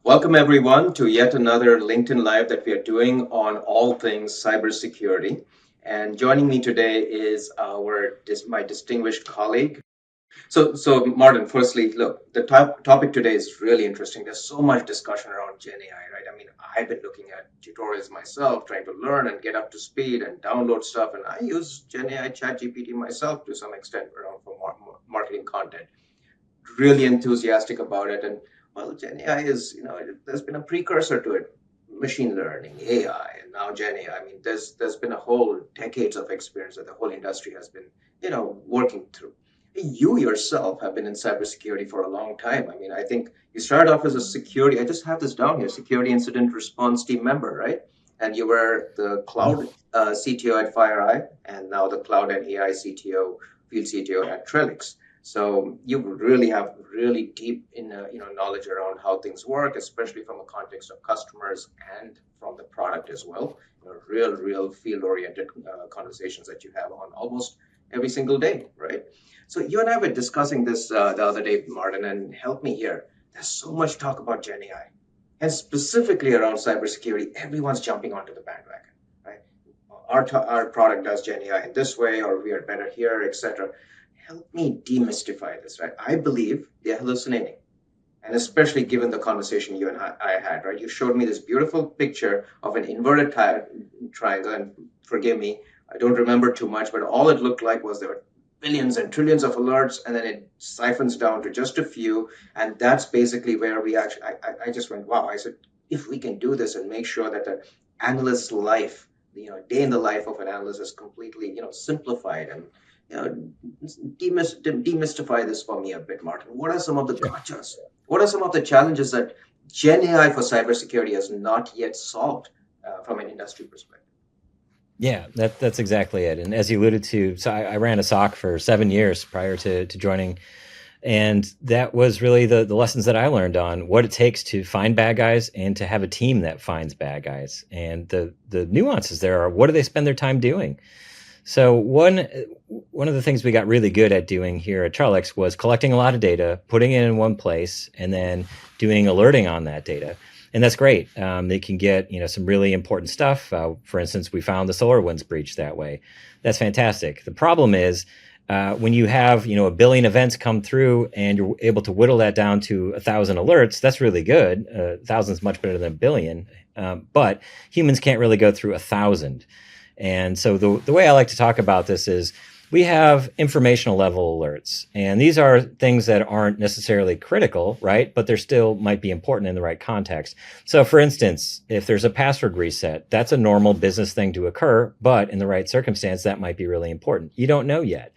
Welcome everyone to yet another LinkedIn Live that we are doing on all things cybersecurity. And joining me today is my distinguished colleague. So Martin, firstly, look, the topic today is really interesting. There's so much discussion around Gen AI, right? I mean, I've been looking at tutorials myself, trying to learn and get up to speed and download stuff, and I use Gen AI, Chat GPT myself to some extent around for marketing content. Really enthusiastic about it. And well, Gen AI is, there's been a precursor to it, machine learning, AI, and now Gen AI. I mean, there's been a whole decades of experience that the whole industry has been, working through. You yourself have been in cybersecurity for a long time. I mean, I think you started off as a security. I just have this down here, security incident response team member, right? And you were the cloud CTO at FireEye, and now the cloud and AI CTO, field CTO at Trellix. So you really have really deep in knowledge around how things work, especially from a context of customers and from the product as well. Real field-oriented conversations that you have on almost every single day, right? So you and I were discussing this the other day, Martin, and help me here. There's so much talk about Gen AI, and specifically around cybersecurity. Everyone's jumping onto the bandwagon, right? Our product does Gen AI in this way, or we are better here, etc. Help me demystify this, right? I believe they're hallucinating. And especially given the conversation you and I had, right? You showed me this beautiful picture of an inverted triangle, and forgive me, I don't remember too much, but all it looked like was there were billions and trillions of alerts, and then it siphons down to just a few. And that's basically where we actually, I just went, wow. I said, if we can do this and make sure that the analyst's life, day in the life of an analyst is completely, simplified and you know, demystify this for me a bit, Martin. What are some of the Sure. gotchas? What are some of the challenges that Gen AI for cybersecurity has not yet solved from an industry perspective? Yeah, that's exactly it. And as you alluded to, so I ran a SOC for 7 years prior to joining. And that was really the lessons that I learned on what it takes to find bad guys and to have a team that finds bad guys. And the nuances there are, what do they spend their time doing? So one of the things we got really good at doing here at Trellix was collecting a lot of data, putting it in one place, and then doing alerting on that data. And that's great. They can get some really important stuff. For instance, we found the SolarWinds breach that way. That's fantastic. The problem is when you have a billion events come through and you're able to whittle that down to 1,000 alerts. That's really good. 1,000 is much better than a billion, but humans can't really go through 1,000. And so the way I like to talk about this is we have informational level alerts, and these are things that aren't necessarily critical, right? But they're still might be important in the right context. So for instance, if there's a password reset, that's a normal business thing to occur, but in the right circumstance, that might be really important. You don't know yet.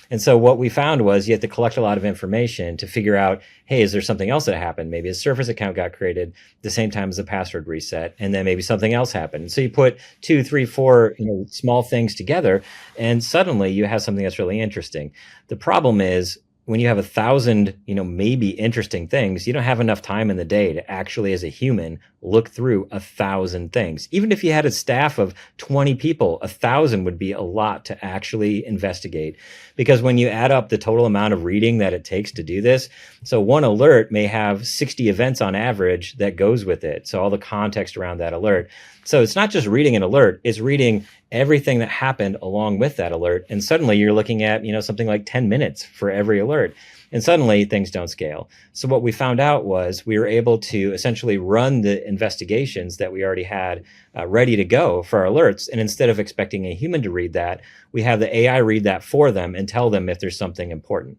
And so what we found was you had to collect a lot of information to figure out, hey, is there something else that happened? Maybe a Surface account got created the same time as a password reset, and then maybe something else happened. And so you put two, three, four, small things together, and suddenly you have something that's really interesting. The problem is when you have 1,000, maybe interesting things, you don't have enough time in the day to actually, as a human, look through 1,000 things. Even if you had a staff of 20 people, 1,000 would be a lot to actually investigate. Because when you add up the total amount of reading that it takes to do this, so one alert may have 60 events on average that goes with it. So all the context around that alert. So it's not just reading an alert, it's reading everything that happened along with that alert. And suddenly you're looking at, something like 10 minutes for every alert. And suddenly things don't scale. So what we found out was we were able to essentially run the investigations that we already had ready to go for our alerts. And instead of expecting a human to read that, we have the AI read that for them and tell them if there's something important.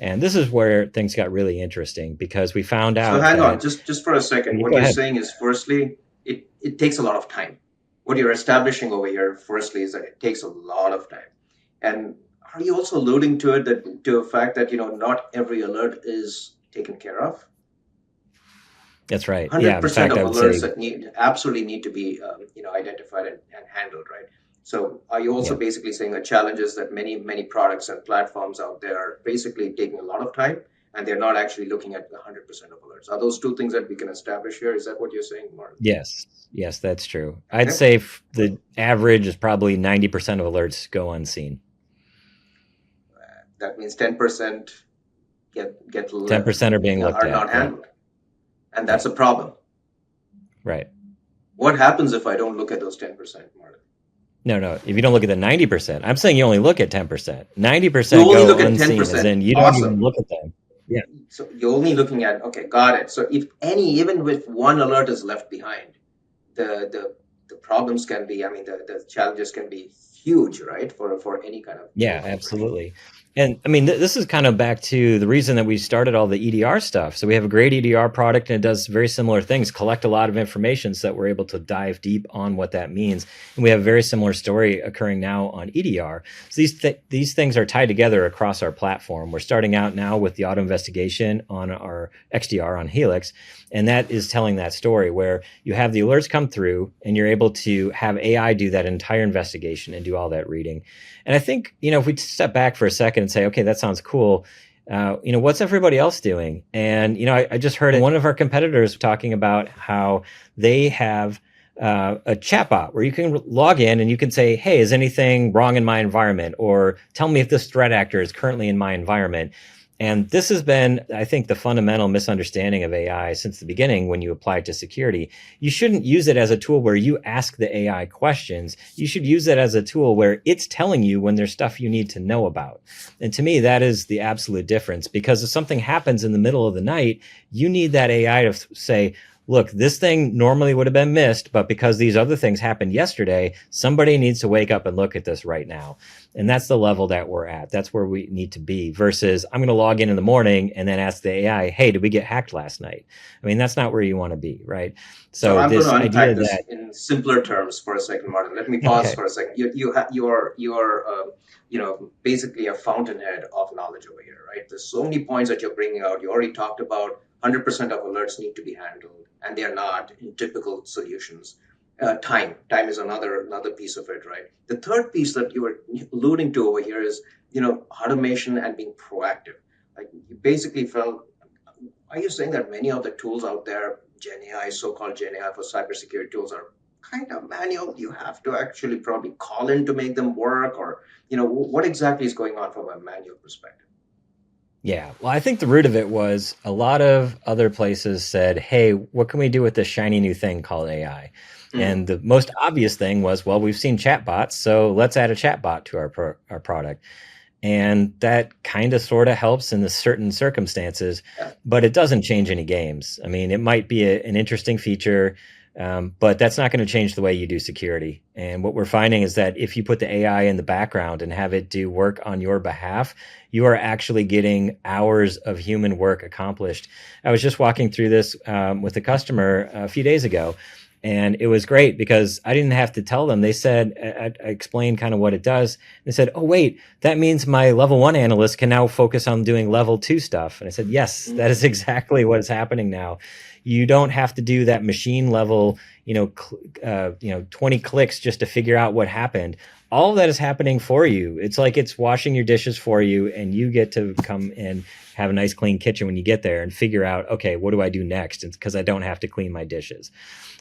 And this is where things got really interesting because we found So out hang on, that, just for a second. What go you're ahead. saying is, firstly, it takes a lot of time. What you're establishing over here, firstly, is that it takes a lot of time. And are you also alluding to it that to the fact that not every alert is taken care of? That's right. Yeah. In 100% fact, of I would alerts say, that absolutely need to be identified and handled, right? So are you also yeah. basically saying the challenges that many products and platforms out there are basically taking a lot of time and they're not actually looking at 100% of alerts? Are those two things that we can establish here? Is that what you're saying, Martin? Yes. Yes, that's true. I'd Okay. say the average is probably 90% of alerts go unseen. That means 10% get 10% are being looked are at. not Yeah. handled, and Yeah. that's a problem. Right. What happens if I don't look at those 10%, Martin? No, no. If you don't look at the 90%, I'm saying you only look at 10%. You 90% only go look at unseen, as 10%. in you don't even Awesome. look at them. Yeah. So you're only looking at, okay, got it. So if any, even with one alert is left behind, the the the problems can be, I mean, the challenges can be huge, right? For any kind of Yeah, organization. absolutely. And I mean, this is kind of back to the reason that we started all the EDR stuff. So we have a great EDR product and it does very similar things, collect a lot of information so that we're able to dive deep on what that means. And we have a very similar story occurring now on EDR. So these things are tied together across our platform. We're starting out now with the auto investigation on our XDR on Helix. And that is telling that story where you have the alerts come through and you're able to have AI do that entire investigation and do all that reading. And I think, if we step back for a second and say, okay, that sounds cool. What's everybody else doing? And, I just heard one of our competitors talking about how they have a chatbot where you can log in and you can say, hey, is anything wrong in my environment? Or tell me if this threat actor is currently in my environment. And this has been, I think, the fundamental misunderstanding of AI since the beginning when you apply it to security. You shouldn't use it as a tool where you ask the AI questions. You should use it as a tool where it's telling you when there's stuff you need to know about. And to me, that is the absolute difference, because if something happens in the middle of the night, you need that AI to say, look, this thing normally would have been missed, but because these other things happened yesterday, somebody needs to wake up and look at this right now. And that's the level that we're at. That's where we need to be versus I'm going to log in the morning and then ask the AI, hey, did we get hacked last night? I mean, that's not where you want to be, right? So So I'm going this to idea unpack this that, in simpler terms for a second, Martin. Let me pause okay, for a second. You're basically a fountainhead of knowledge over here, right? There's so many points that you're bringing out. You already talked about 100% of alerts need to be handled, and they are not in typical solutions. Time is another piece of it, right? The third piece that you were alluding to over here is, automation and being proactive. Like you basically felt, are you saying that many of the tools out there, GenAI, so-called GenAI for cybersecurity tools, are kind of manual? You have to actually probably call in to make them work, or what exactly is going on from a manual perspective? yeah. Well, I think the root of it was a lot of other places said, hey, what can we do with this shiny new thing called AI? Mm. And the most obvious thing was, well, we've seen chatbots, so let's add a chatbot to our product. And that kind of sort of helps in the certain circumstances, Yeah. but it doesn't change any games. I mean, it might be an interesting feature, but that's not going to change the way you do security. And what we're finding is that if you put the AI in the background and have it do work on your behalf, you are actually getting hours of human work accomplished. I was just walking through this with a customer a few days ago, and it was great because I didn't have to tell them. They said, I explained kind of what it does. They said, oh, wait, that means my level one analyst can now focus on doing level two stuff. And I said, yes, that is Mm. exactly what is happening now. You don't have to do that machine level, 20 clicks just to figure out what happened. All of that is happening for you. It's like it's washing your dishes for you, and you get to come and have a nice clean kitchen when you get there and figure out, okay, what do I do next? It's because I don't have to clean my dishes.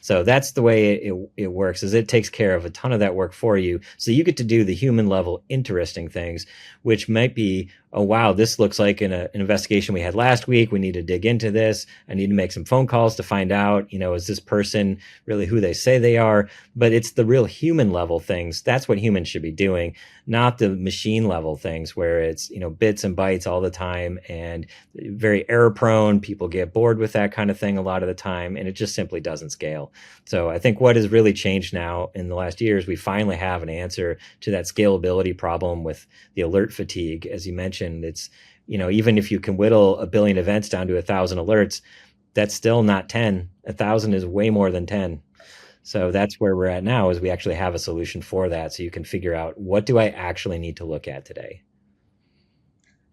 So that's the way it works, is it takes care of a ton of that work for you. So you get to do the human level interesting things, which might be, oh, wow, this looks like an investigation we had last week. We need to dig into this. I need to make some phone calls to find out, is this person really who they say they are? But it's the real human level things. That's what humans should be doing, not the machine level things where it's, bits and bytes all the time and very error prone. People get bored with that kind of thing a lot of the time, and it just simply doesn't scale. So I think what has really changed now in the last years, we finally have an answer to that scalability problem with the alert fatigue. As you mentioned, it's, even if you can whittle a billion events down to 1,000 alerts, that's still not 10. 1,000 is way more than 10. So that's where we're at now, is we actually have a solution for that. So you can figure out, what do I actually need to look at today?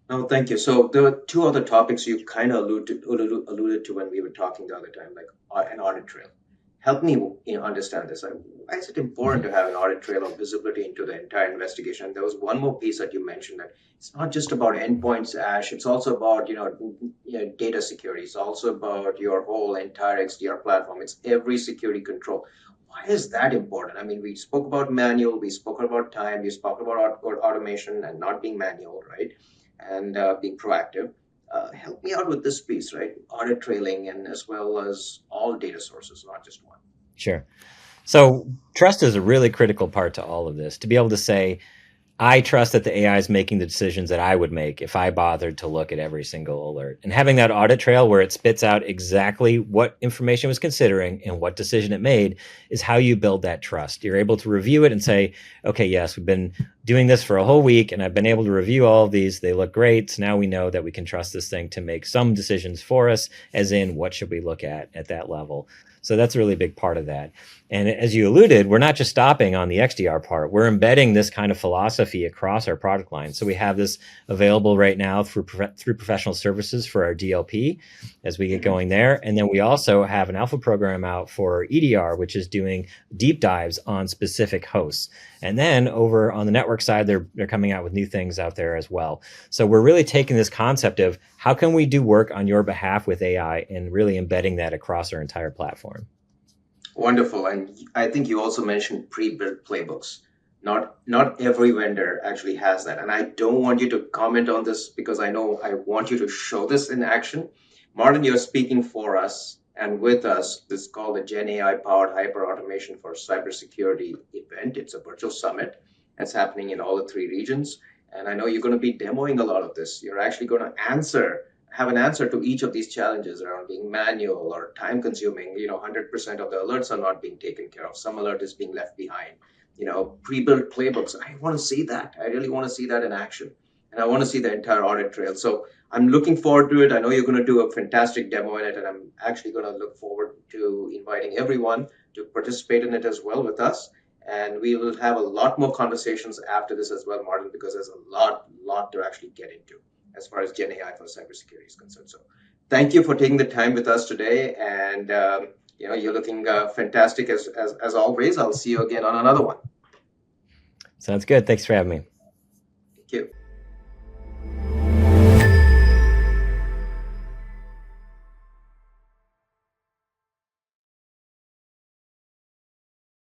No, thank you. So there were two other topics you kind of alluded to when we were talking the other time, like an audit trail. Help me, understand this. Like, why is it important Mhm. to have an audit trail of visibility into the entire investigation? There was one more piece that you mentioned, that it's not just about endpoints, Ash. It's also about data security. It's also about your whole entire XDR platform. It's every security control. Why is that important? I mean, we spoke about manual, we spoke about time, we spoke about automation and not being manual, right? And being proactive. help me out with this piece, right? Audit trailing and as well as all data sources, not just one. Sure. So trust is a really critical part to all of this. To be able to say, I trust that the AI is making the decisions that I would make if I bothered to look at every single alert. And having that audit trail where it spits out exactly what information it was considering and what decision it made is how you build that trust. You're able to review it and say, okay, yes, we've been doing this for a whole week and I've been able to review all of these. They look great. So now we know that we can trust this thing to make some decisions for us, as in what should we look at that level. So that's a really big part of that. And as you alluded, we're not just stopping on the XDR part. We're embedding this kind of philosophy across our product line. So we have this available right now through professional services for our DLP as we get going there. And then we also have an alpha program out for EDR, which is doing deep dives on specific hosts. And then over on the network side, they're coming out with new things out there as well. So we're really taking this concept of how can we do work on your behalf with AI and really embedding that across our entire platform. Wonderful. And I think you also mentioned pre-built playbooks. Not every vendor actually has that. And I don't want you to comment on this because I know I want you to show this in action. Martin, you're speaking for us and with us. This is called the GenAI powered hyper automation for cybersecurity event. It's a virtual summit. It's happening in all the three regions. And I know you're going to be demoing a lot of this. You're actually going to have an answer to each of these challenges around being manual or time consuming. 100% of the alerts are not being taken care of. Some alert is being left behind. Pre-built playbooks. I want to see that. I really want to see that in action. And I want to see the entire audit trail. So I'm looking forward to it. I know you're going to do a fantastic demo in it, and I'm actually going to look forward to inviting everyone to participate in it as well with us. And we will have a lot more conversations after this as well, Martin, because there's a lot to actually get into as far as GenAI for cybersecurity is concerned. So thank you for taking the time with us today. And, you're looking fantastic as always. I'll see you again on another one. Sounds good. Thanks for having me.